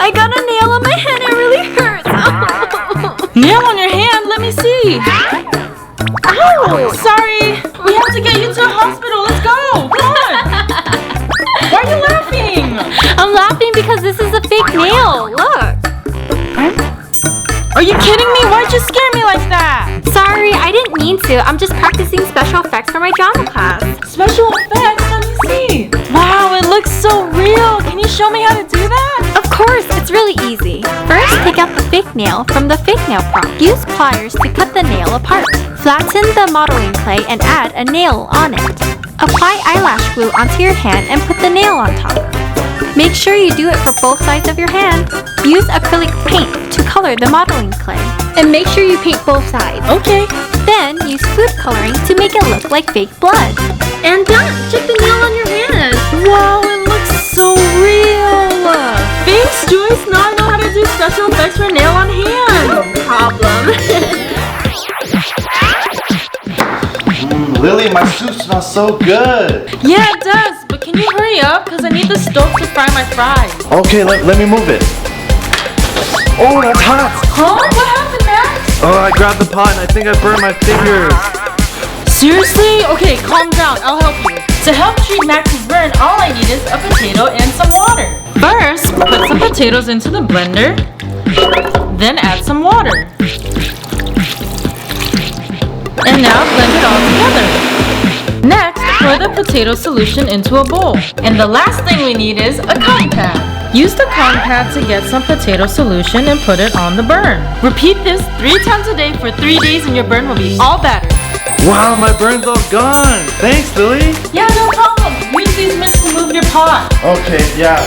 I got a nail on my hand. It really hurts. Nail on your hand? Let me see. Ow! Sorry. We have to get you to the hospital. Let's go. Come on. Why are you laughing? I'm laughing because this is a fake nail. Look. Are you kidding me? Why'd you scare me like that? Sorry, I didn't mean to. I'm just practicing special effects for my drama class. Special effects? Let me see. Wow, it looks so real. Can you show me how to do that? Of course, it's really easy. First, take out the fake nail from the fake nail prop. Use pliers to cut the nail apart. Flatten the modeling clay and add a nail on it. Apply eyelash glue onto your hand and put the nail on top. Make sure you do it for both sides of your hand. Use acrylic paint to color the modeling clay. And make sure you paint both sides. Okay. Then use food coloring to make it look like fake blood. And done! Check the nail on your hand. Wow, it looks so real. Thanks, Joyce. Now I know how to do special effects for nail on hand. No problem. Lily, my soup smells so good. Yeah, it does. But can you hurry up? Because I need the stove to fry my fries. Okay, let me move it. Oh, that's hot. Huh? What happened, Max? Oh, I grabbed the pot and I think I burned my fingers. Seriously? Okay, calm down. I'll help you. To help treat Max's burn, all I need is a potato and some water. First, put some potatoes into the blender. Then add some water. And now blend it all together. Next, pour the potato solution into a bowl. And the last thing we need is a cotton pad. Use the cotton pad to get some potato solution and put it on the burn. Repeat this 3 times a day for 3 days and your burn will be all better. Wow, my burn's all gone. Thanks, Lily. Yeah, no problem. Use these mitts to move your pot. Okay, yeah.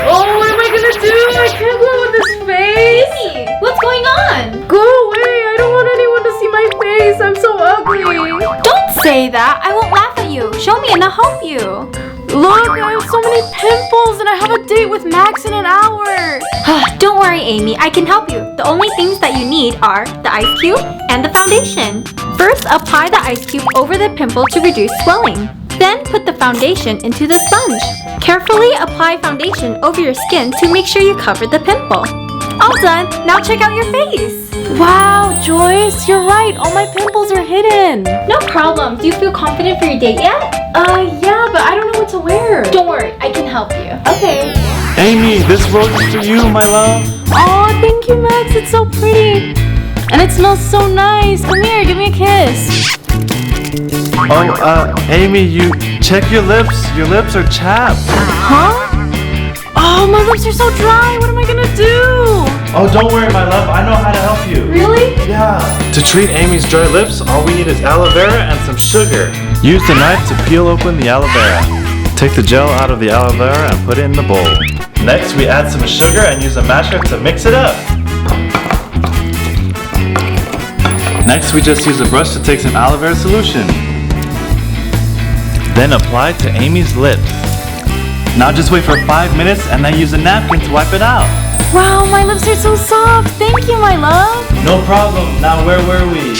Oh, what am I gonna do? I can't go with this face. Hey, what's going on? Go away. I don't want anyone to see my face. I'm so ugly. Don't say that. I won't laugh at you. Show me and I'll help you. Look, I have so many pimples and I have a date with Max in an hour. Don't worry, Amy. I can help you. The only things that you need are the ice cube and the foundation. First, apply the ice cube over the pimple to reduce swelling. Then put the foundation into the sponge. Carefully apply foundation over your skin to make sure you cover the pimple. All done. Now check out your face. Wow, Joyce, you're right. All my pimples are hidden. No problem. Do you feel confident for your date yet? Yeah, but I don't know what to wear. Don't worry. I can help you. Okay. Amy, this rose is for you, my love. Oh, thank you, Max. It's so pretty. And it smells so nice. Come here, give me a kiss. Oh, Amy, you check your lips. Your lips are chapped. Huh? Oh, my lips are so dry. What am I gonna do? Oh, don't worry, my love. I know how to help you. Really? Yeah. To treat Amy's dry lips, all we need is aloe vera and some sugar. Use the knife to peel open the aloe vera. Take the gel out of the aloe vera and put it in the bowl. Next, we add some sugar and use a masher to mix it up. Next, we just use a brush to take some aloe vera solution. Then apply to Amy's lips. Now just wait for 5 minutes and then use a napkin to wipe it out. Wow, my lips are so soft. Thank you, my love. No problem. Now where were we?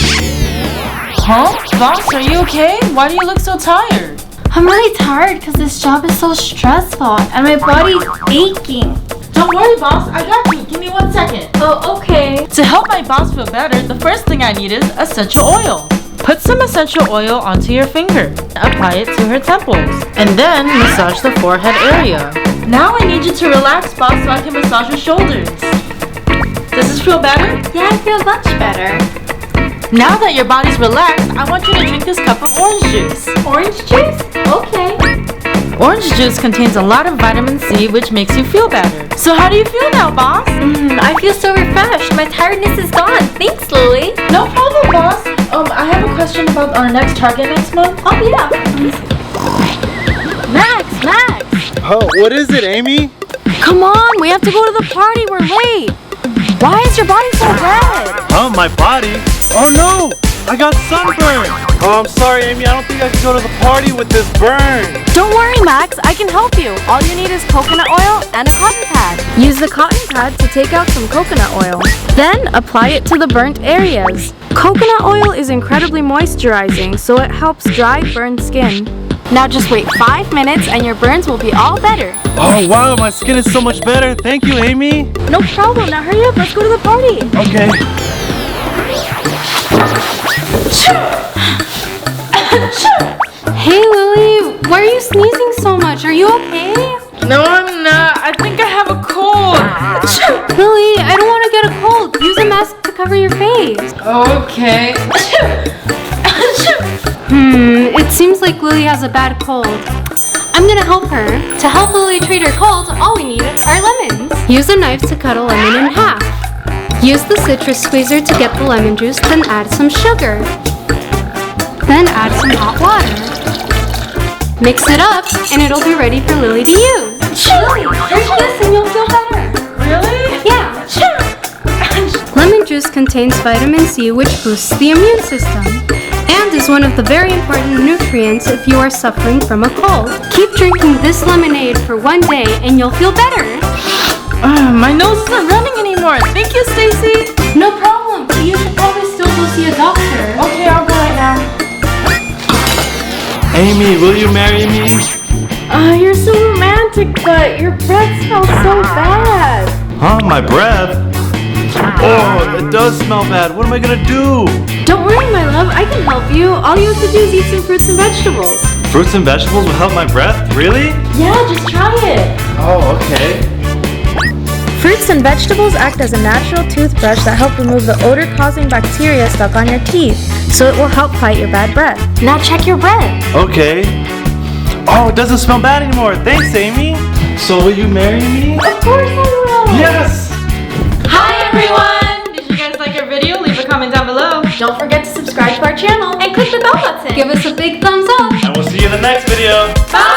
Huh? Boss, are you okay? Why do you look so tired? I'm really tired because this job is so stressful and my body's aching. Don't worry, boss. I got you. Give me 1 second. Oh, okay. To help my boss feel better, the first thing I need is essential oil. Put some essential oil onto your finger. Apply it to her temples. And then massage the forehead area. Now I need you to relax, boss, so I can massage your shoulders. Does this feel better? Yeah, I feel much better. Now that your body's relaxed, I want you to drink this cup of orange juice. Orange juice? Okay. Orange juice contains a lot of vitamin C, which makes you feel better. So how do you feel now, boss? I feel so refreshed. My tiredness is gone. Thanks, Lily. No problem, boss. I have a question about our next target next month. Oh, yeah. Max! Oh, what is it, Amy? Come on, we have to go to the party. We're late. Why is your body so red? Oh, my body? Oh no! I got sunburned! Oh, I'm sorry, Amy. I don't think I can go to the party with this burn. Don't worry, Max. I can help you. All you need is coconut oil and a cotton pad. Use the cotton pad to take out some coconut oil. Then apply it to the burnt areas. Coconut oil is incredibly moisturizing, so it helps dry, burned skin. Now just wait 5 minutes and your burns will be all better. Oh wow, my skin is so much better. Thank you, Amy. No problem. Now hurry up. Let's go to the party. Okay. Hey, Lily. Why are you sneezing so much? Are you okay? No, I'm not. I think I have a cold. Lily, I don't want to get a cold. Use a mask to cover your face. Okay. It seems like Lily has a bad cold. I'm gonna help her. To help Lily treat her cold, all we need are lemons. Use a knife to cut a lemon in half. Use the citrus squeezer to get the lemon juice, then add some sugar. Then add some hot water. Mix it up, and it'll be ready for Lily to use. Lily, drink this and you'll feel better. Really? Yeah. Lemon juice contains vitamin C, which boosts the immune system, and is one of the very important nutrients if you are suffering from a cold. Keep drinking this lemonade for 1 day, and you'll feel better. My nose isn't running anymore. Thank you, Stacy. No problem, but you should probably still go see a doctor. Okay, I'll go right now. Amy, will you marry me? You're so romantic, but your breath smells so bad. Huh? My breath? Oh, it does smell bad. What am I gonna do? Don't worry, my love. I can help you. All you have to do is eat some fruits and vegetables. Fruits and vegetables will help my breath? Really? Yeah, just try it. Oh, okay. Fruits and vegetables act as a natural toothbrush that help remove the odor-causing bacteria stuck on your teeth, so it will help fight your bad breath. Now check your breath. Okay. Oh, it doesn't smell bad anymore. Thanks, Amy. So will you marry me? Of course I will. Yes! Hi, everyone. Did you guys like our video? Leave a comment down below. Don't forget to subscribe to our channel and click the bell button. Give us a big thumbs up. And we'll see you in the next video. Bye.